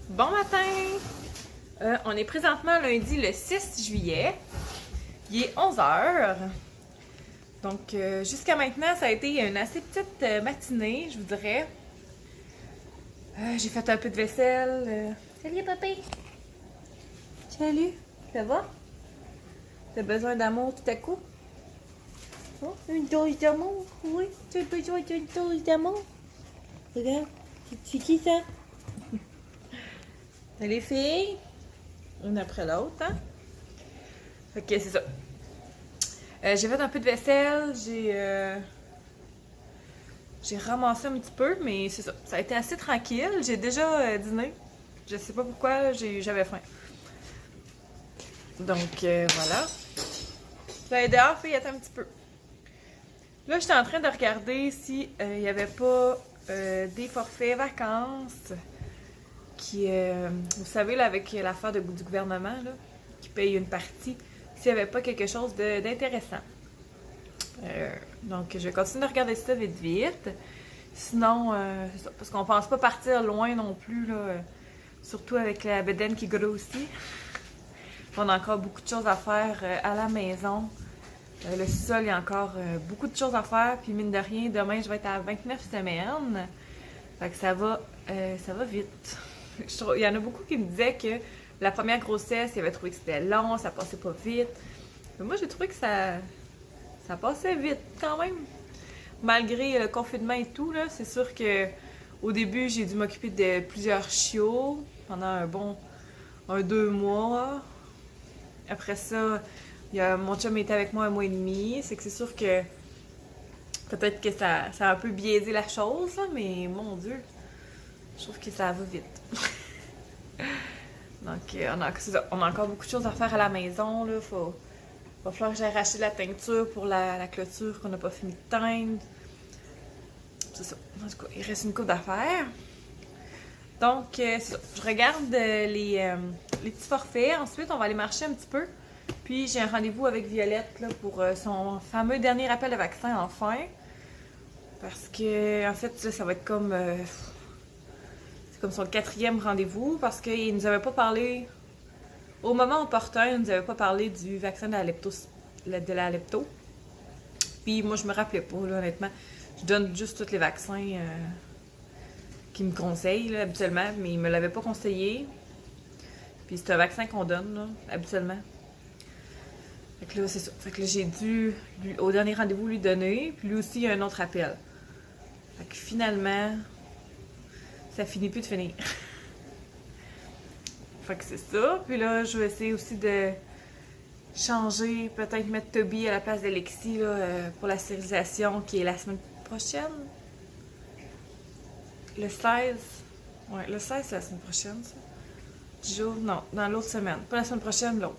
Bon matin! On est présentement lundi le 6 juillet. Il est 11 heures. Donc, jusqu'à maintenant, ça a été une assez petite matinée, je vous dirais. J'ai fait un peu de vaisselle. Salut, papy! Salut! Ça va? T'as besoin d'amour tout à coup? Oh, une dose d'amour? Oui, tu as besoin d'une dose d'amour? Regarde, c'est qui ça? Les filles, une après l'autre, hein? Fait que c'est ça. J'ai fait un peu de vaisselle, j'ai ramassé un petit peu, mais c'est ça. Ça a été assez tranquille. J'ai déjà dîné. Je sais pas pourquoi, j'avais faim. Donc voilà. Là, dehors, fille, attends un petit peu. Là, j'étais en train de regarder si il n'y avait pas des forfaits vacances qui, vous savez, là, avec l'affaire du gouvernement, là, qui paye une partie, s'il n'y avait pas quelque chose d'intéressant. Donc, je vais continuer de regarder ça vite vite. Sinon, c'est ça, parce qu'on pense pas partir loin non plus, là, surtout avec la bedaine qui grossit. On a encore beaucoup de choses à faire à la maison. Le sol, il y a encore beaucoup de choses à faire. Puis mine de rien, demain, je vais être à 29 semaines. Fait que ça va vite. Il y en a beaucoup qui me disaient que la première grossesse, ils avaient trouvé que c'était long, ça passait pas vite. Mais moi, j'ai trouvé que ça passait vite quand même. Malgré le confinement et tout, là, c'est sûr que au début, j'ai dû m'occuper de plusieurs chiots pendant un 2 mois. Après ça, mon chum était avec moi 1 mois et demi. C'est que c'est sûr que peut-être que ça a un peu biaisé la chose, là, mais mon Dieu, je trouve que ça va vite. Donc, on a encore beaucoup de choses à faire à la maison. Là. Va falloir que j'aille racheter la teinture pour la clôture qu'on n'a pas fini de teindre. C'est ça. En tout cas, il reste une coupe d'affaires. Donc, c'est ça. Je regarde les petits forfaits. Ensuite, on va aller marcher un petit peu. Puis, j'ai un rendez-vous avec Violette là, pour son fameux dernier rappel de vaccin, enfin. Parce que, en fait, ça va être comme... c'est comme son 4e rendez-vous. Parce qu'il nous avait pas parlé... Au moment opportun, il nous avait pas parlé du vaccin de la lepto. Puis, moi, je me rappelais pas, là, honnêtement. Je donne juste tous les vaccins... qui me conseille là, habituellement, mais il me l'avait pas conseillé. Puis c'est un vaccin qu'on donne là, habituellement. Fait que là, c'est ça. Fait que là, j'ai dû, au dernier rendez-vous, lui donner. Puis lui aussi, il y a un autre appel. Fait que finalement, ça finit plus de finir. Fait que c'est ça. Puis là, je vais essayer aussi de changer, peut-être mettre Toby à la place d'Alexis là, pour la stérilisation qui est la semaine prochaine. Le 16. Ouais, le 16, c'est la semaine prochaine, ça. 10 jours, non, dans l'autre semaine. Pas la semaine prochaine, l'autre.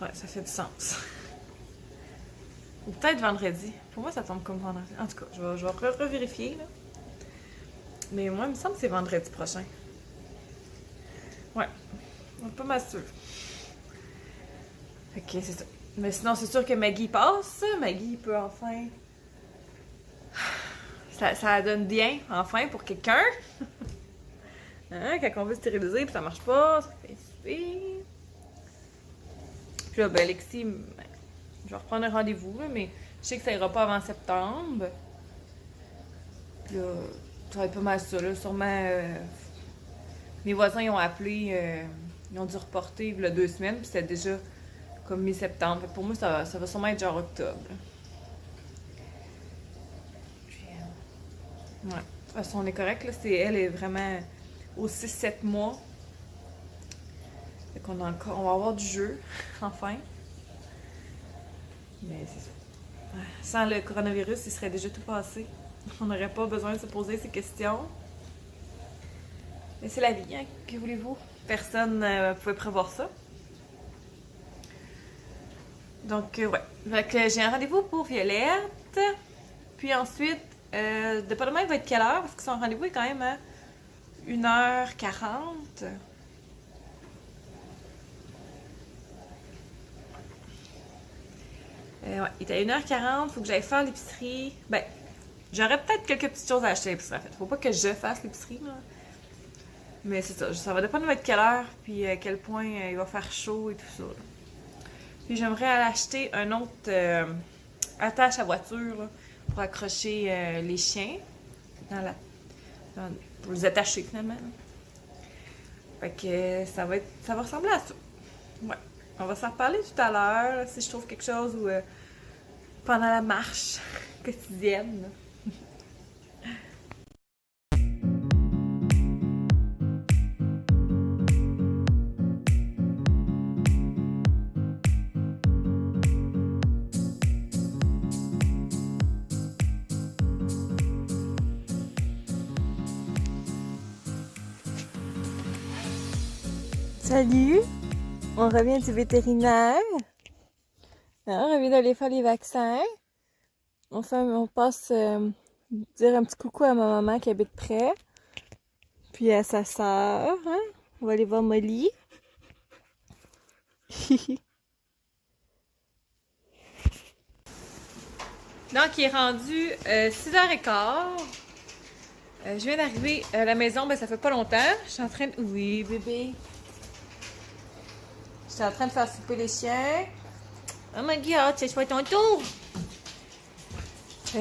Ouais, ça fait du sens. Ou peut-être vendredi. Pour moi, ça tombe comme vendredi. En tout cas, je vais revérifier, là. Mais moi, il me semble que c'est vendredi prochain. Ouais. On est pas mal sûr. Ok, c'est ça. Mais sinon, c'est sûr que Maggie passe. Maggie peut enfin... Ça donne bien, enfin, pour quelqu'un. Hein, quand on veut stériliser puis ça marche pas, ça fait super. Puis là, ben, Alexis, ben, je vais reprendre un rendez-vous, là, mais je sais que ça ira pas avant septembre. Puis là, ça va être pas mal ça, là. Sûrement, mes voisins, ils ont appelé, ils ont dû reporter il y a 2 semaines, puis c'était déjà comme mi-septembre. Fait que pour moi, ça va sûrement être genre octobre. Ouais. De toute façon, on est correct, là. Elle est vraiment aux 6-7 mois. Fait qu'on a encore, on va avoir du jeu, enfin. Mais c'est ça. Sans le coronavirus, il serait déjà tout passé. On n'aurait pas besoin de se poser ces questions. Mais c'est la vie, hein? Que voulez-vous? Personne ne pouvait prévoir ça. Donc, ouais. Fait que j'ai un rendez-vous pour Violette. Puis ensuite, dépendamment, il va être quelle heure? Parce que son rendez-vous est quand même à 1h40. Ouais, il est à 1h40, faut que j'aille faire l'épicerie. Ben, j'aurais peut-être quelques petites choses à acheter à l'épicerie, en fait. Faut pas que je fasse l'épicerie, là. Mais c'est ça va dépendre de quelle heure, puis à quel point il va faire chaud et tout ça. Puis j'aimerais aller acheter un autre attache à voiture là, pour accrocher les chiens dans la, pour les attacher finalement. Fait que ça va ressembler à ça. Ouais. On va s'en reparler tout à l'heure si je trouve quelque chose ou pendant la marche quotidienne. Salut! On revient du vétérinaire. On revient d'aller faire les vaccins. On passe dire un petit coucou à ma maman qui habite près. Puis à sa sœur. Hein? On va aller voir Molly. Donc, il est rendu 6h15. Je viens d'arriver à la maison, ben ça fait pas longtemps. Je suis en train de... Oui, bébé. Je suis en train de faire souper les chiens. Oh my god, c'est pas ton tour!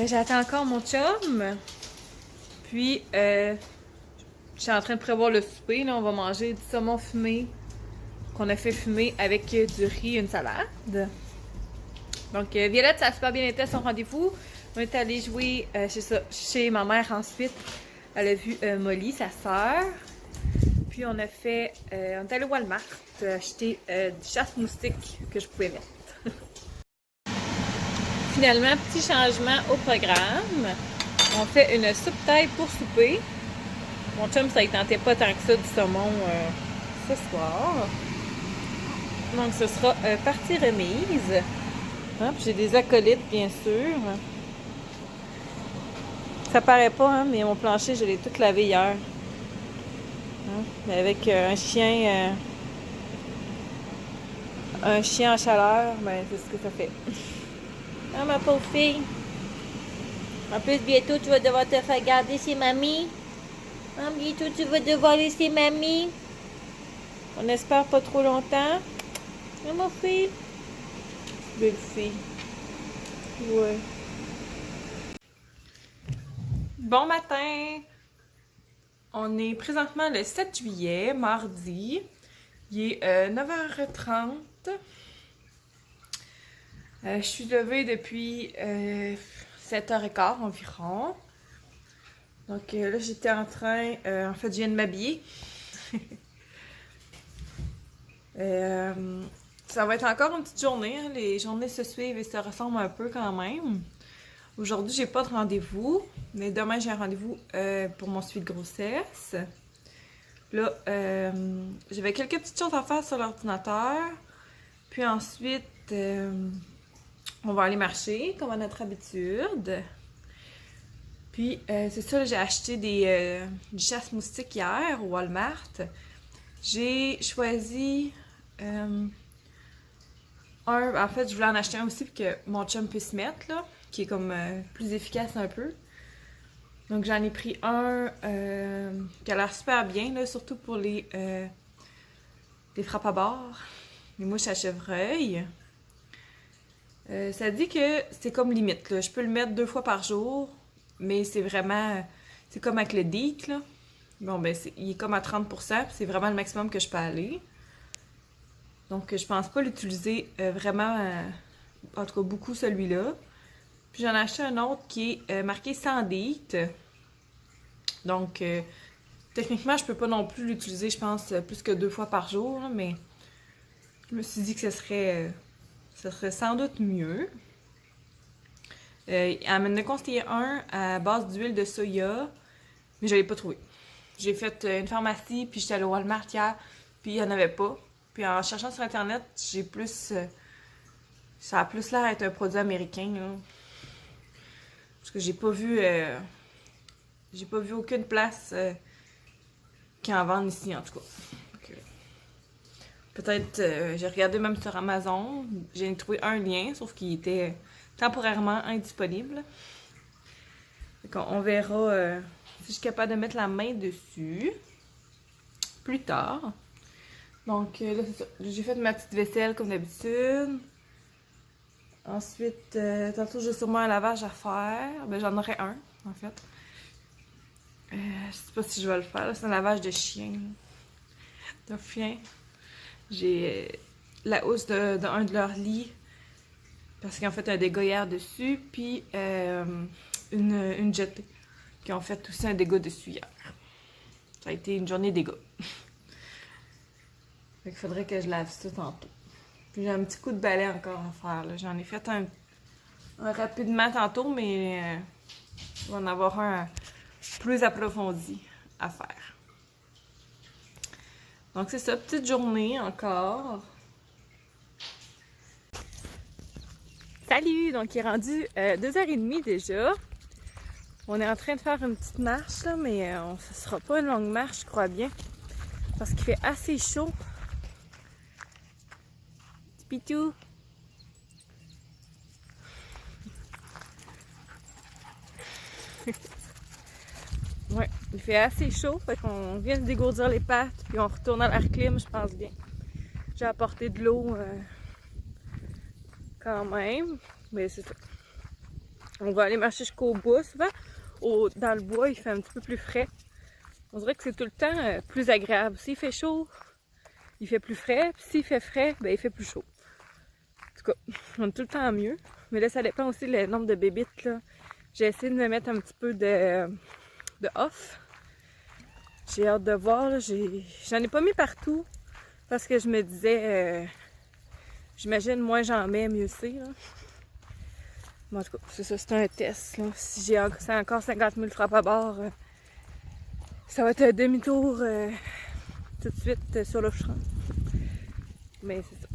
J'attends encore mon chum. Puis, je suis en train de prévoir le souper. Là, on va manger du saumon fumé qu'on a fait fumer avec du riz et une salade. Donc, Violette, ça a super bien été son rendez-vous. On est allé jouer chez ma mère ensuite. Elle a vu Molly, sa sœur. Puis, on est allé au Walmart acheter du chasse-moustique que je pouvais mettre. Finalement, petit changement au programme. On fait une soupe taille pour souper. Mon chum, ça ne tentait pas tant que ça du saumon ce soir. Donc, ce sera partie remise. Hein, puis j'ai des acolytes, bien sûr. Ça paraît pas, hein, mais mon plancher, je l'ai tout lavé hier. Hein, avec un chien en chaleur, ben, c'est ce que ça fait. Ah, ma pauvre fille. En plus, bientôt, tu vas devoir te faire garder chez mamie. Ah, bientôt, tu vas devoir laisser mamie. On espère pas trop longtemps. Ah, ma fille. Belle fille. Ouais. Bon matin. On est présentement le 7 juillet, mardi. Il est 9h30. Je suis levée depuis 7h15 environ. Donc là, j'étais en train... en fait, je viens de m'habiller. Ça va être encore une petite journée. Hein. Les journées se suivent et se ressemblent un peu quand même. Aujourd'hui, j'ai pas de rendez-vous. Mais demain, j'ai un rendez-vous pour mon suivi de grossesse. Là, j'avais quelques petites choses à faire sur l'ordinateur. Puis ensuite... on va aller marcher, comme à notre habitude. Puis, c'est ça, j'ai acheté du chasse-moustique hier au Walmart. J'ai choisi en fait, je voulais en acheter un aussi pour que mon chum puisse mettre, là, qui est comme plus efficace un peu. Donc, j'en ai pris un qui a l'air super bien, là, surtout pour les frappes à bord, les mouches à chevreuil. Ça dit que c'est comme limite, là. Je peux le mettre 2 fois par jour, mais c'est vraiment... C'est comme avec le DEET, là. Bon, ben, il est comme à 30%, c'est vraiment le maximum que je peux aller. Donc, je pense pas l'utiliser vraiment, en tout cas beaucoup celui-là. Puis j'en ai acheté un autre qui est marqué sans DEET. Donc, techniquement, je peux pas non plus l'utiliser, je pense, plus que 2 fois par jour, là, mais je me suis dit que ce serait sans doute mieux. Elle m'en a conseillé un à base d'huile de soya, mais je l'ai pas trouvé. J'ai fait une pharmacie, puis j'étais allée au Walmart hier, puis il n'y en avait pas. Puis en cherchant sur Internet, j'ai plus... ça a plus l'air d'être un produit américain, là. Parce que j'ai pas vu aucune place qui en vende ici, en tout cas. Peut-être, j'ai regardé même sur Amazon, j'ai trouvé un lien, sauf qu'il était temporairement indisponible. Donc on verra si je suis capable de mettre la main dessus. plus tard. Donc là, c'est ça. J'ai fait ma petite vaisselle comme d'habitude. Ensuite, tantôt, j'ai sûrement un lavage à faire. Ben, j'en aurais un, en fait. Je sais pas si je vais le faire. C'est un lavage de chien. De chien. J'ai la housse d'un de leurs lits. Parce qu'ils ont fait un dégât hier dessus. Puis une jetée. Qui ont fait aussi un dégât dessus hier. Ça a été une journée dégât. Fait qu'il faudrait que je lave ça tantôt. Puis j'ai un petit coup de balai encore à faire. J'en ai fait un rapidement tantôt, mais il va en avoir un plus approfondi à faire. Donc c'est ça, petite journée encore. Salut! Donc il est rendu 2h30 déjà. On est en train de faire une petite marche, là, mais ce sera pas une longue marche, je crois bien. Parce qu'il fait assez chaud. Petit pitou! Ouais, il fait assez chaud, fait qu'on vient de dégourdir les pattes, puis on retourne à l'air clim, je pense bien. J'ai apporté de l'eau quand même, mais c'est ça. On va aller marcher jusqu'au bois souvent. Dans le bois, il fait un petit peu plus frais. On dirait que c'est tout le temps plus agréable. S'il fait chaud, il fait plus frais, puis s'il fait frais, ben il fait plus chaud. En tout cas, on est tout le temps mieux. Mais là, ça dépend aussi du nombre de bébites, là. J'ai essayé de me mettre un petit peu de off. J'ai hâte de voir. J'en ai pas mis partout parce que je me disais, j'imagine moins j'en mets, mieux c'est. Bon, en tout cas, c'est ça, c'est un test. Là. Si j'ai encore 50 000 frappes à bord, ça va être un demi-tour tout de suite sur le champ. Mais c'est ça.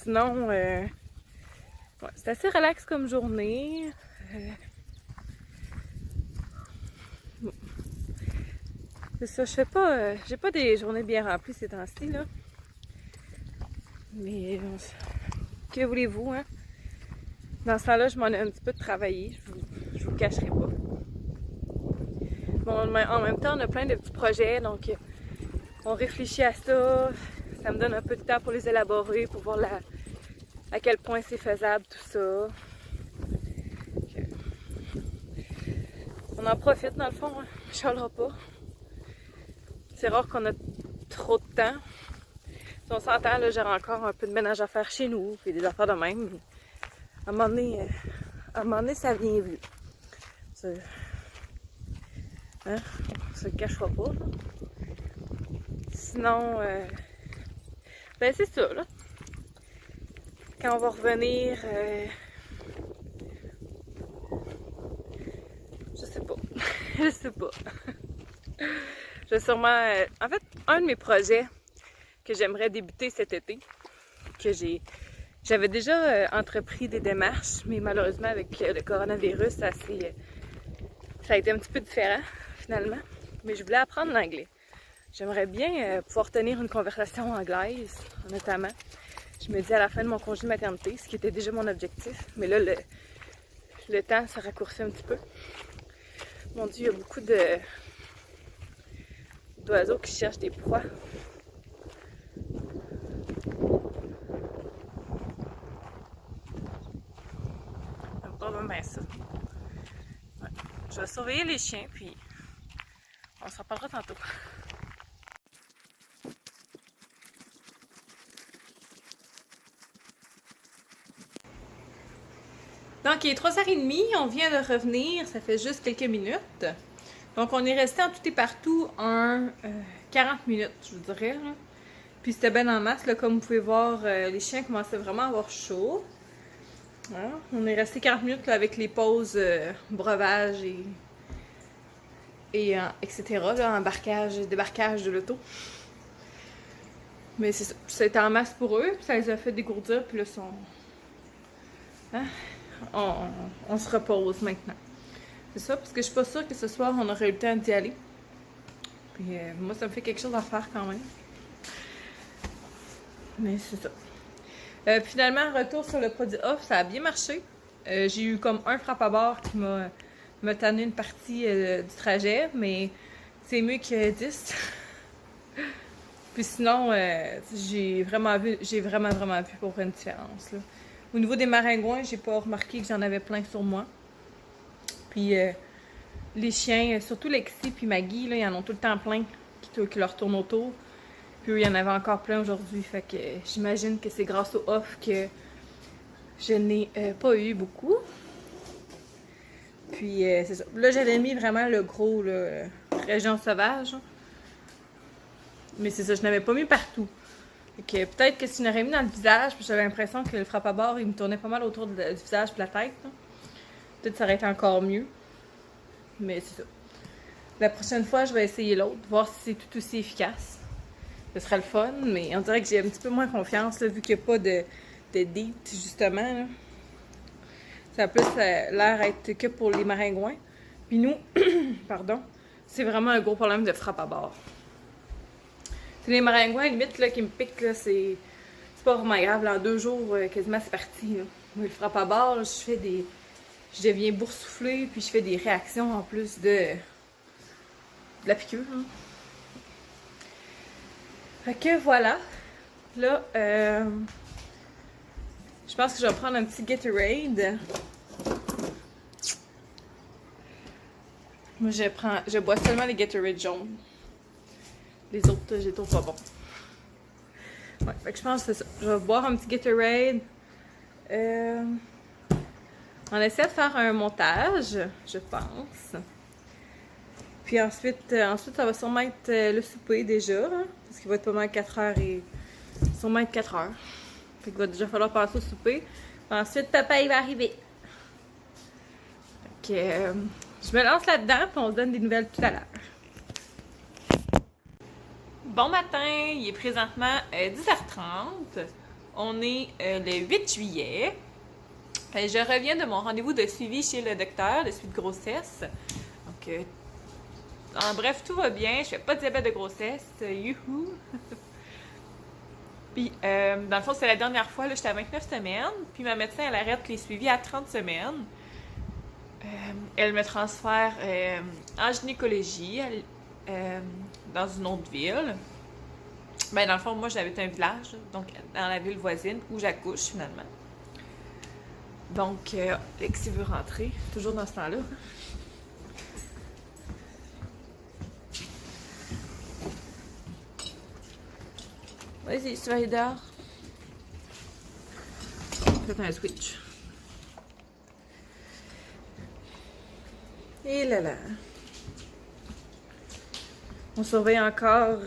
Sinon, ouais, c'est assez relax comme journée. Bon. C'est ça, je fais pas, j'ai pas des journées bien remplies ces temps-ci, là. Mais que voulez-vous, hein? Dans ce temps-là, je m'en ai un petit peu de travailler, je vous le cacherai pas. Bon, en même temps, on a plein de petits projets, donc on réfléchit à ça. Ça me donne un peu de temps pour les élaborer, pour voir à quel point c'est faisable, tout ça. On en profite, dans le fond, hein? Je chialerai pas. C'est rare qu'on a trop de temps. Si on s'entend, là, j'aurai encore un peu de ménage à faire chez nous, puis des affaires de même. Mais à un moment donné, ça vient vu. Hein? On se le cachera pas. Là. Sinon, ben c'est ça, là. Quand on va revenir, je sais pas. Je sais pas. Je vais sûrement... en fait, un de mes projets que j'aimerais débuter cet été, que j'avais déjà entrepris des démarches, mais malheureusement avec le coronavirus, ça a été un petit peu différent finalement. Mais je voulais apprendre l'anglais. J'aimerais bien pouvoir tenir une conversation anglaise, notamment. Je me dis à la fin de mon congé de maternité, ce qui était déjà mon objectif. Mais là, le temps se raccourcit un petit peu. Mon Dieu, il y a beaucoup d'oiseaux qui cherchent des proies. Bien ça. Ouais. Je vais surveiller les chiens, puis on se reparlera tantôt. Donc, il est 3h30, on vient de revenir, ça fait juste quelques minutes. Donc, on est resté en tout et partout 40 minutes, je vous dirais. Là. Puis c'était bien en masse, là, comme vous pouvez voir, les chiens commençaient vraiment à avoir chaud. Voilà. On est resté 40 minutes là, avec les pauses breuvage et etc. Là, embarquage, débarquage de l'auto. Mais c'est ça. C'était en masse pour eux, puis ça les a fait dégourdir, puis là, hein? On se repose maintenant. C'est ça, parce que je suis pas sûre que ce soir, on aurait eu le temps d'y aller. Puis moi, ça me fait quelque chose à faire quand même. Mais c'est ça. Finalement, retour sur le produit off, ça a bien marché. J'ai eu comme un frappe à bord qui m'a tanné une partie du trajet, mais c'est mieux que 10. Puis sinon, j'ai vraiment vu pour une différence, là. Au niveau des maringouins, j'ai pas remarqué que j'en avais plein sur moi. Puis les chiens, surtout Lexi puis Maggie, là, ils en ont tout le temps plein qui leur tournent autour. Puis il y en avait encore plein aujourd'hui. Fait que j'imagine que c'est grâce au off que je n'ai pas eu beaucoup. Puis c'est ça. Là, j'avais mis vraiment le gros, là, région sauvage. Mais c'est ça, je n'avais pas mis partout. Fait que peut-être que si je l'aurais mis dans le visage, puis j'avais l'impression que le frappe-à-bord, il me tournait pas mal autour du visage et de la tête. Peut-être que ça aurait été encore mieux. Mais c'est ça. La prochaine fois, je vais essayer l'autre, voir si c'est tout aussi efficace. Ce serait le fun, mais on dirait que j'ai un petit peu moins confiance, là, vu qu'il n'y a pas de DEET, justement. Là. Ça a plus l'air être que pour les maringouins. Puis nous, pardon, c'est vraiment un gros problème de frappe-à-bord. C'est les maringouins, limite, là, qui me piquent, là, c'est pas vraiment grave. Là, en 2 jours, quasiment, c'est parti. Là. Mais le frappe-à-bord, là, je deviens boursouflée, puis je fais des réactions en plus de la piqûre. Hein. Fait que voilà. Là, je pense que je vais prendre un petit Gatorade. Moi, je bois seulement les Gatorade jaunes. Les autres, j'ai trouve pas bon. Ouais, fait que je pense que c'est ça. Je vais boire un petit Gatorade. On essaie de faire un montage, je pense. Puis ensuite, ça va sûrement être le souper déjà, hein, parce qu'il va être pas mal 4 heures et sûrement être 4 heures. Fait qu'il va déjà falloir passer au souper. Puis ensuite, papa, il va arriver. Fait que je me lance là-dedans, puis on se donne des nouvelles tout à l'heure. Bon matin, il est présentement 10h30. On est le 8 juillet. Je reviens de mon rendez-vous de suivi chez le docteur, de suivi de grossesse. Donc, en bref, tout va bien. Je fais pas de diabète de grossesse. Youhou! Puis, dans le fond, c'est la dernière fois, là, j'étais à 29 semaines. Puis, ma médecin, elle arrête les suivis à 30 semaines. Elle me transfère en gynécologie dans une autre ville. Ben, dans le fond, moi, j'habite un village, donc dans la ville voisine où j'accouche, finalement. Donc, Lexi veut rentrer, toujours dans ce temps-là. Vas-y, tu vas aller dehors. Faites un switch. Et là là. On surveille encore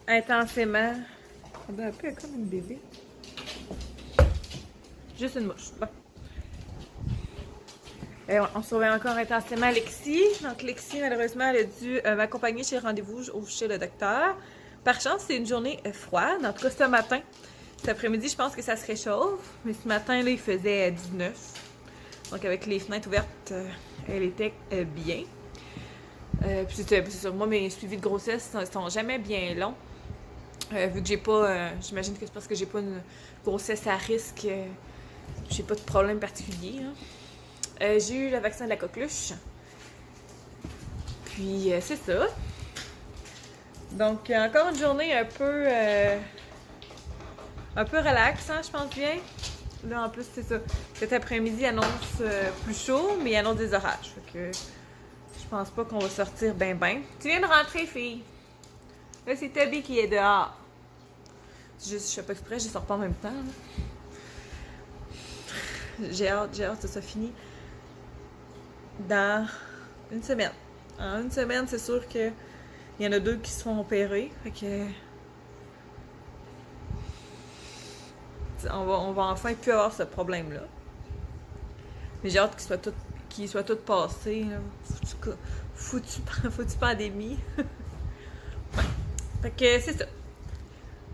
intensément. Un peu comme une bébé. Juste une mouche. Bon. On surveille encore intensément Lexi. Donc, Lexi, malheureusement, elle a dû m'accompagner chez le rendez-vous chez le docteur. Par chance, c'est une journée froide. En tout cas, ce matin. Cet après-midi, je pense que ça se réchauffe. Mais ce matin, là, il faisait 19. Donc, avec les fenêtres ouvertes, elle était bien. Puis, c'est ça. Moi, mes suivis de grossesse ne sont jamais bien longs. Vu que j'ai pas... j'imagine que c'est parce que j'ai pas une grossesse à risque... j'ai pas de problème particulier. Hein. J'ai eu le vaccin de la coqueluche. Puis, c'est ça. Donc, encore une journée un peu relax, hein, je pense bien. Là, en plus, c'est ça. Cet après-midi, il annonce plus chaud, mais il annonce des orages. Fait que je pense pas qu'on va sortir ben. Tu viens de rentrer, fille. Là, c'est Toby qui est dehors. Je fais pas exprès, je sors pas en même temps. J'ai hâte que ça finisse dans une semaine. En une semaine, c'est sûr que il y en a 2 qui se font opérer. Fait que on va enfin plus avoir ce problème-là. Mais j'ai hâte qu'il soit tout passé. Foutu pandémie. Ouais. Fait que c'est ça.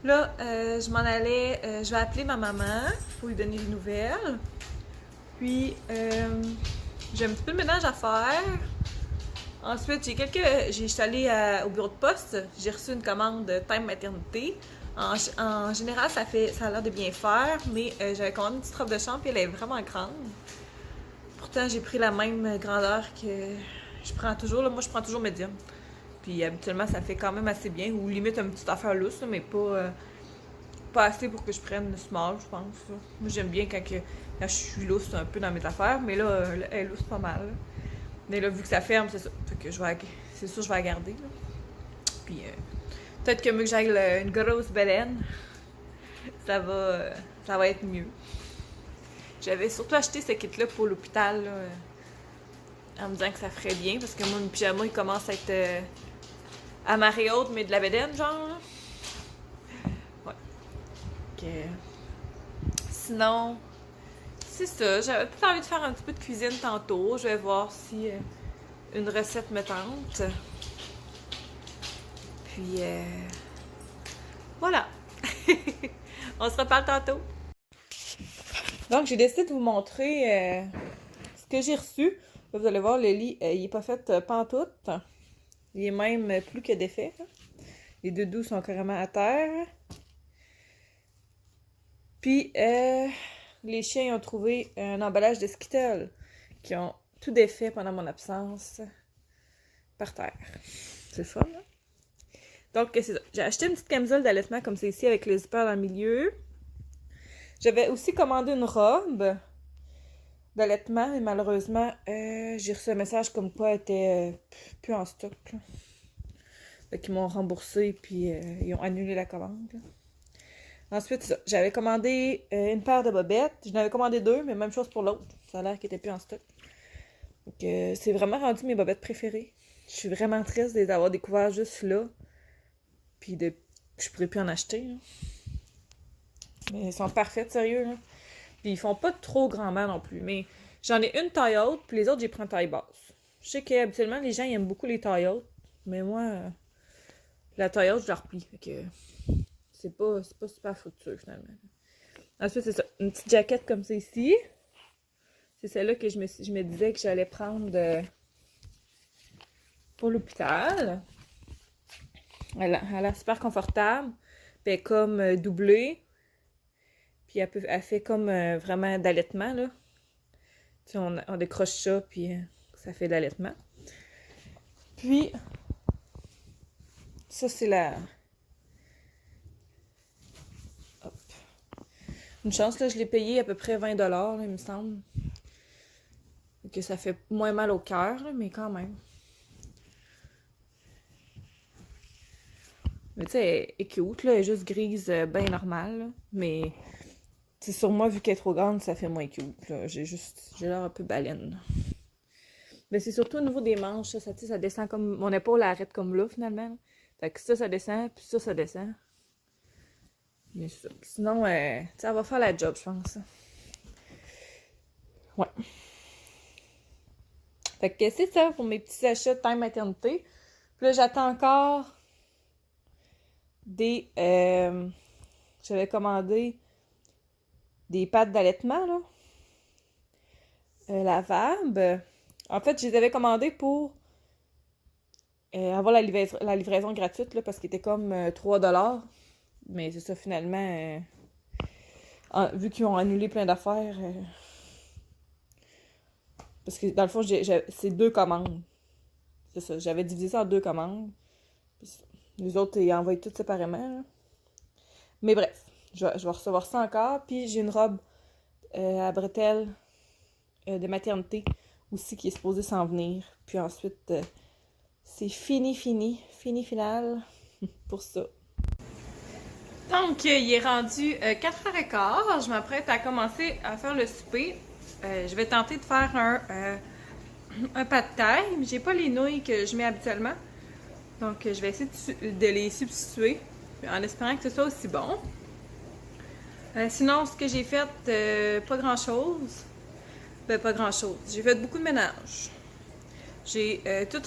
Là, je m'en allais. Je vais appeler ma maman pour lui donner des nouvelles. Puis, j'ai un petit peu de ménage à faire. Ensuite, j'étais allée au bureau de poste. J'ai reçu une commande de Time Maternité. En général, ça a l'air de bien faire, mais j'avais commandé une petite robe de chambre et elle est vraiment grande. Pourtant, j'ai pris la même grandeur que je prends toujours. Là, moi, je prends toujours médium. Puis habituellement, ça fait quand même assez bien. Ou limite une petite affaire lousse, là, mais pas assez pour que je prenne le small, je pense. Là. Moi, j'aime bien quand je suis lousse un peu dans mes affaires, mais là, elle est lousse pas mal. Là. Mais là, vu que ça ferme, c'est ça. Fait que c'est sûr que je vais la garder. Là. Puis peut-être que mieux que j'aille une grosse baleine, ça va être mieux. J'avais surtout acheté ce kit-là pour l'hôpital, là, en me disant que ça ferait bien, parce que moi, mon pyjama, il commence à être à marée haute, mais de la bédaine, genre. Là. Ouais. Sinon, c'est ça. J'avais peut-être envie de faire un petit peu de cuisine tantôt. Je vais voir si une recette me tente. Puis, voilà. On se reparle tantôt. Donc, j'ai décidé de vous montrer ce que j'ai reçu. Là, vous allez voir, le lit, il n'est pas fait pantoute. Il est même plus que défait. Les doudous sont carrément à terre. Puis, les chiens ont trouvé un emballage de Skittles qui ont tout défait pendant mon absence par terre. C'est fun, hein? Donc, c'est ça. J'ai acheté une petite camisole d'allaitement comme c'est ici avec le zipper dans le milieu. J'avais aussi commandé une robe d'allaitement, mais malheureusement, j'ai reçu un message comme quoi elle était plus en stock. Là. Fait qu'ils m'ont remboursé puis ils ont annulé la commande. Là. Ensuite, j'avais commandé une paire de bobettes. J'en avais commandé deux, mais même chose pour l'autre. Ça a l'air qu'elle était plus en stock. Donc, c'est vraiment rendu mes bobettes préférées. Je suis vraiment triste de les avoir découvert juste là. Puis je pourrais plus en acheter. Là. Mais elles sont parfaites, sérieux. Là. Puis ils font pas trop grand mal non plus. Mais j'en ai une taille haute, puis les autres, j'ai pris en taille basse. Je sais qu'habituellement, les gens ils aiment beaucoup les tailles hautes. Mais moi, la taille haute, je la replie. Fait que c'est pas super fructueux, finalement. Ensuite, c'est ça. Une petite jaquette comme ça ici. C'est celle-là que je me disais que j'allais prendre pour l'hôpital. Elle a l'air super confortable. Puis elle est comme doublée. Puis elle fait comme vraiment d'allaitement, là. Tu sais, on décroche ça, puis ça fait d'allaitement. Puis, ça, c'est la... Hop. Une chance, là, je l'ai payé à peu près 20$, là, il me semble. Que ça fait moins mal au cœur, mais quand même. Mais tu sais, elle est cute, là, elle est juste grise, bien normale, là. Mais, c'est sur moi, vu qu'elle est trop grande, ça fait moins cute, là. J'ai l'air un peu baleine. Mais c'est surtout au niveau des manches, ça descend comme... Mon épaule arrête comme là, finalement. Là. Fait que ça descend, puis ça descend. Mais ça. Sinon, ça va faire la job, je pense. Ouais. Fait que c'est ça pour mes petits achats de Time Maternité. Puis là, j'attends encore des... j'avais commandé des pâtes d'allaitement, là. Lavables. En fait, je les avais commandées pour avoir la livraison gratuite, là, parce qu'il était comme 3$. Mais c'est ça, finalement, vu qu'ils ont annulé plein d'affaires, parce que dans le fond, c'est 2 commandes. C'est ça, j'avais divisé ça en 2 commandes. Puis les autres, ils envoient tout séparément. Là. Mais bref, je vais recevoir ça encore. Puis j'ai une robe à bretelles de maternité aussi qui est supposée s'en venir. Puis ensuite, c'est fini final pour ça. Donc, il est rendu 4h15. Je m'apprête à commencer à faire le souper. Je vais tenter de faire un pad thai, mais j'ai pas les nouilles que je mets habituellement. Donc, je vais essayer de les substituer en espérant que ce soit aussi bon. Sinon, ce que j'ai fait, pas grand-chose. Ben, pas grand-chose. J'ai fait beaucoup de ménage. J'ai tout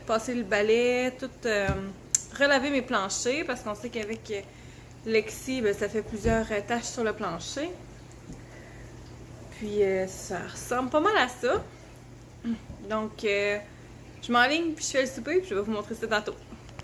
passé le balai, tout relavé mes planchers, parce qu'on sait qu'avec Lexi, ben, ça fait plusieurs taches sur le plancher. Puis, ça ressemble pas mal à ça. Donc, je m'enligne, puis je fais le souper, puis je vais vous montrer ça tantôt.